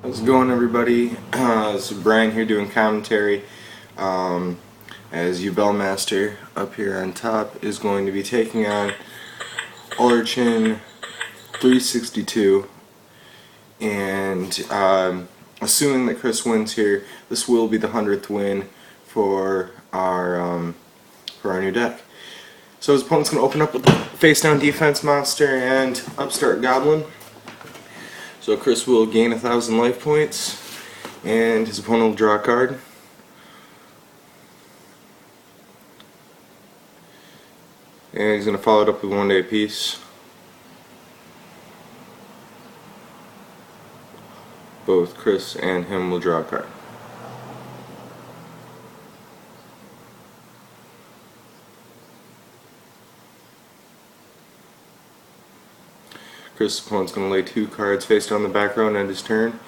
How's it going, everybody? This is Brian here doing commentary. As Ubel Master up here on top is going to be taking on Ulrichin 362, and assuming that Chris wins here, this will be the 100th win for our new deck. So his opponent's going to open up with the face down defense monster and upstart goblin. So Chris will gain 1,000 life points, and his opponent will draw a card. And he's going to follow it up with 1 day apiece. Both Chris and him will draw a card. Chris' opponent's going to lay 2 cards face down the back row and end his turn.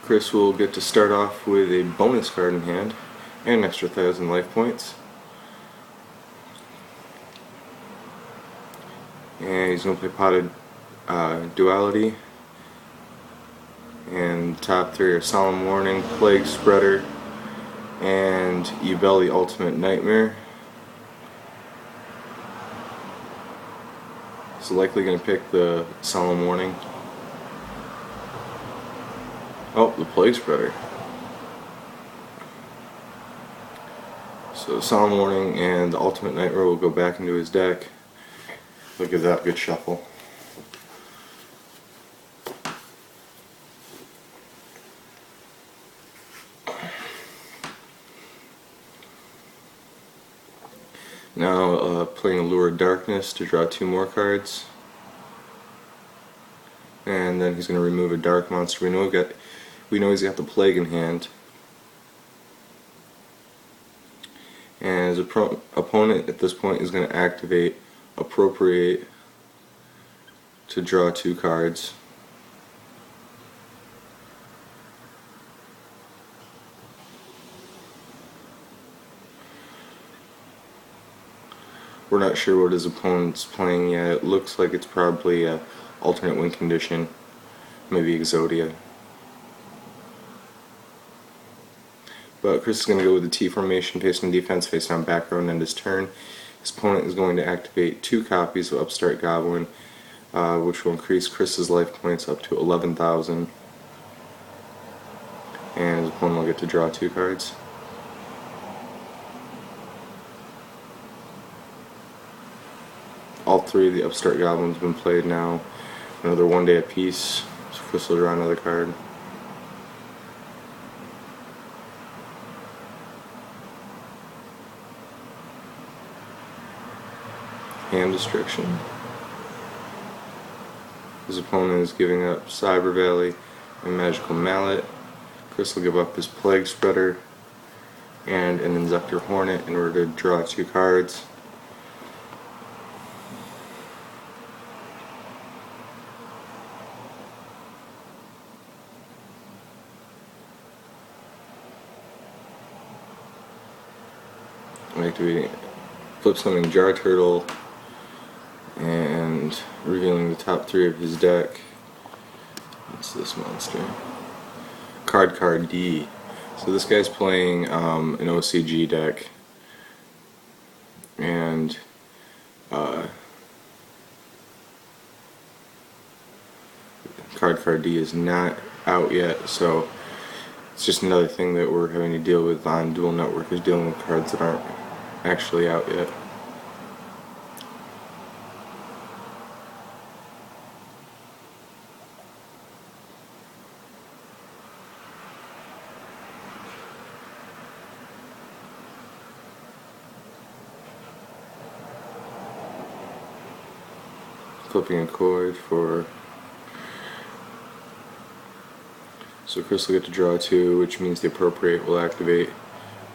Chris will get to start off with a bonus card in hand and an extra 1,000 life points. And he's going to play Potted Duality. And the top 3 are Solemn Warning, Plague Spreader, and Ubel the Ultimate Nightmare. So likely going to pick the Solemn Warning. Oh, the Plague Spreader. So Solemn Warning and the Ultimate Nightmare will go back into his deck. Look at that, good shuffle. Now playing Allure of Darkness to draw 2 more cards. And then he's going to remove a dark monster. We know he's got the Plague in hand. And his opponent at this point is going to activate Appropriate to draw 2 cards. We're not sure what his opponent's playing yet. It looks like it's probably a alternate win condition, maybe Exodia. But Chris is going to go with the T formation, face down defense, face down back row, and end his turn. His opponent is going to activate 2 copies of Upstart Goblin, which will increase Chris's life points up to 11,000. And his opponent will get to draw 2 cards. All 3 of the Upstart Goblins have been played now. Another 1 day apiece, so Chris will draw another card. Hand Destruction. His opponent is giving up Cyber Valley and Magical Mallet. Chris will give up his Plague Spreader and an Inzector Hornet in order to draw 2 cards. Activating Flip Summoning Jar Turtle and revealing the top 3 of his deck. What's this monster? Card D. So this guy's playing an OCG deck, and Card D is not out yet, so it's just another thing that we're having to deal with on Dual Network, is dealing with cards that aren't actually out yet. Flipping a coin for... So Chris will get to draw 2, which means the Appropriate will activate.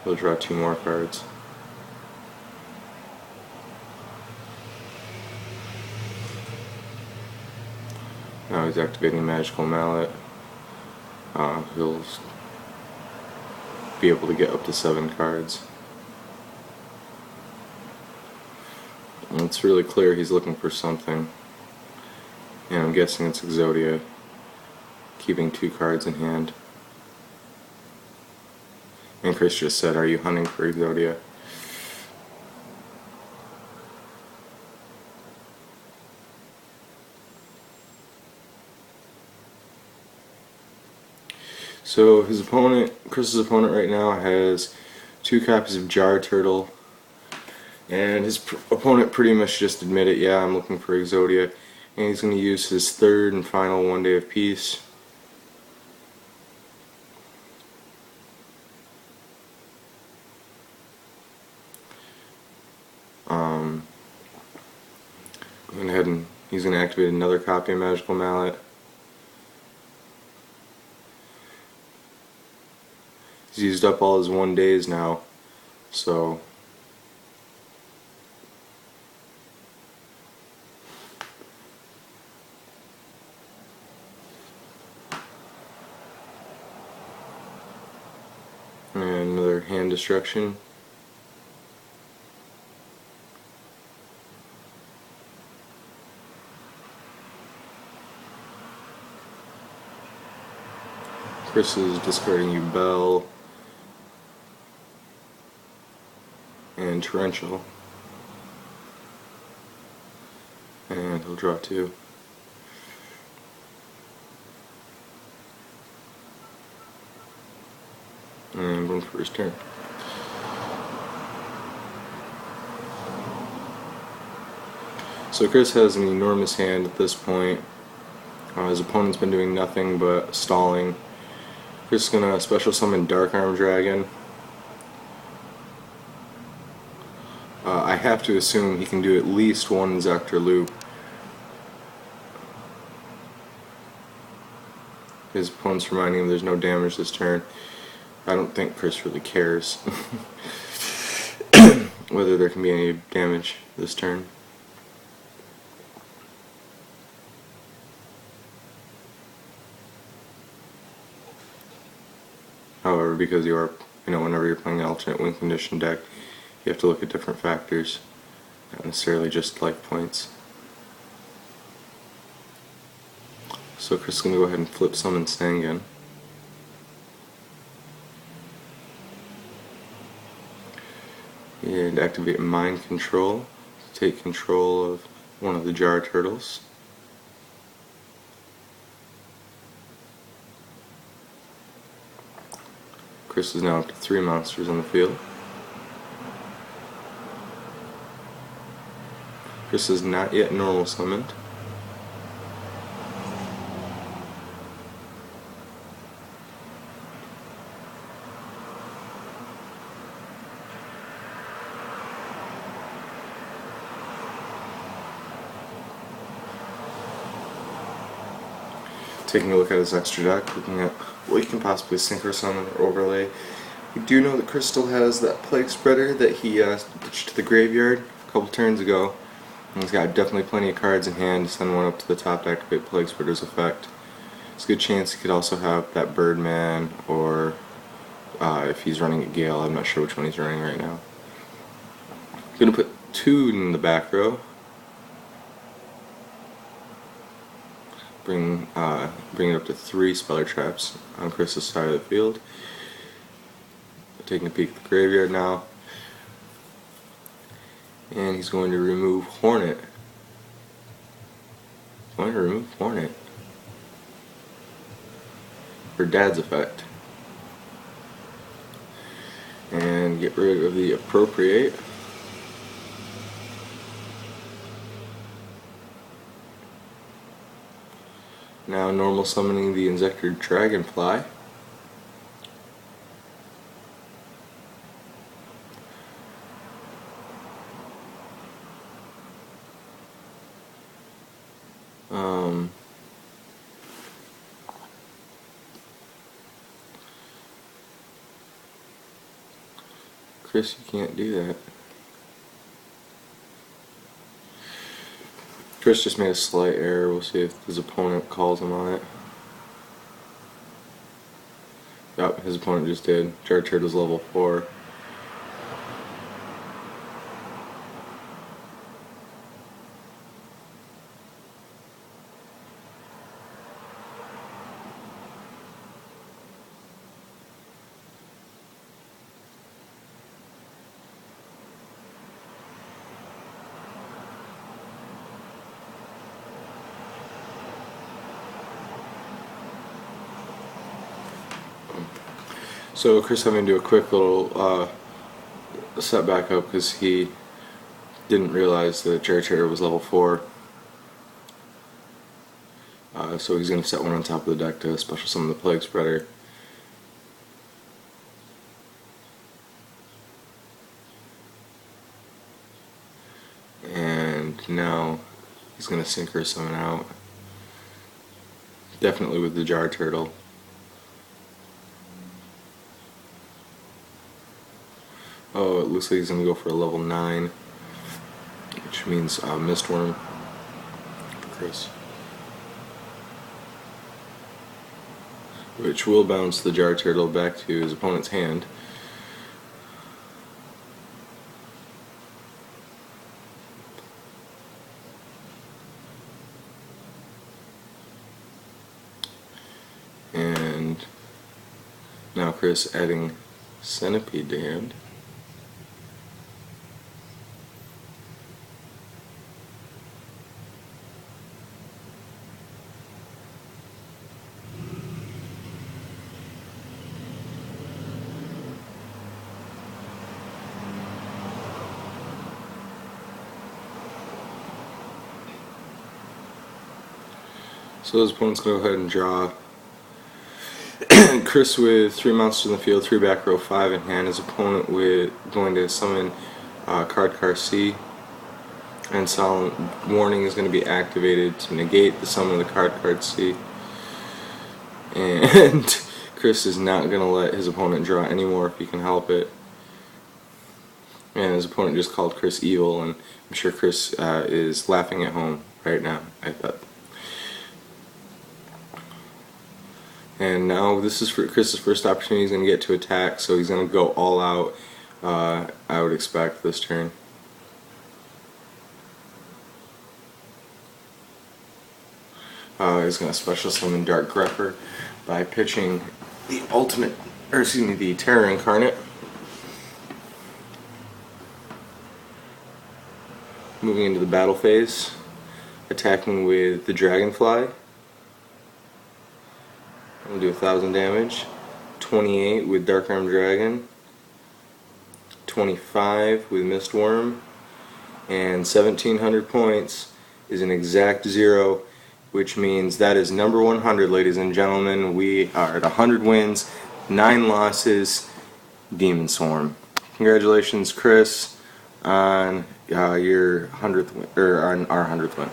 He'll draw 2 more cards. Now he's activating Magical Mallet. He'll be able to get up to 7 cards. And it's really clear he's looking for something. And I'm guessing it's Exodia. keeping 2 cards in hand. And Chris just said, "Are you hunting for Exodia?" So his opponent, Chris's opponent right now, has 2 copies of Jar Turtle, and his opponent pretty much just admitted, "Yeah, I'm looking for Exodia," and he's going to use his 3rd and final 1 Day of Peace. Going ahead and he's going to activate another copy of Magical Mallet. He's used up all his 1 days now, so and another hand destruction. Chris is discarding Ubel and Torrential, and he'll draw 2. And going for his turn. So Chris has an enormous hand at this point. His opponent's been doing nothing but stalling. Chris is going to special summon Dark Arm Dragon. I have to assume he can do at least 1 Zector loop. His opponent's reminding him there's no damage this turn. I don't think Chris really cares whether there can be any damage this turn. However, because you are, whenever you're playing an alternate win condition deck, you have to look at different factors, not necessarily just life points. So Chris is going to go ahead and flip summon Sangan. And activate Mind Control to take control of one of the Jar Turtles. Chris is now up to 3 monsters on the field. Chris is not yet normal summoned. Taking a look at his extra deck, looking at what he can possibly synchro summon or overlay. We do know that Chris still has that Plague Spreader that he ditched to the graveyard a couple turns ago. And he's got definitely plenty of cards in hand to send one up to the top to activate Plague Spreader's effect. It's a good chance he could also have that Birdman, or if he's running a Gale, I'm not sure which one he's running right now. I'm going to put 2 in the back row. Bring it up to 3 Speller Traps on Chris's side of the field. Taking a peek at the graveyard now. And he's going to remove Hornet. He's going to remove Hornet for Dad's effect. And get rid of the Appropriate. Now normal summoning the Inzector Dragonfly. Chris, you can't do that. Chris just made a slight error. We'll see if his opponent calls him on it. Yep, his opponent just did. Jar Turtle's level 4. So Chris having to do a quick little set back up because he didn't realize that Charger was level 4. So he's going to set one on top of the deck to special summon the Plague Spreader. And now he's going to Synchro Summon out. Definitely with the Jar Turtle. Oh, it looks like he's going to go for a level 9, which means Mistworm for Chris. Which will bounce the Jar Turtle back to his opponent's hand. And now Chris adding Centipede to hand. So his opponent's going to go ahead and draw. Chris with 3 monsters in the field, 3 back row, 5 in hand. His opponent with going to summon Car C. And Silent Warning is going to be activated to negate the summon of the card C. And Chris is not going to let his opponent draw anymore if he can help it. And his opponent just called Chris evil, and I'm sure Chris is laughing at home right now, I thought. And now this is for Chris's first opportunity. He's going to get to attack, so he's going to go all out, I would expect, this turn. He's going to special summon Dark Grepper by pitching the Terror Incarnate. Moving into the battle phase, attacking with the Dragonfly. We'll do 1,000 damage. 28 with Dark Arm Dragon. 25 with Mistworm. And 1,700 points is an exact 0, which means that is number 100, ladies and gentlemen. We are at 100 wins, 9 losses. Demonswarm. Congratulations, Chris, on your 100th win, or on our 100th win.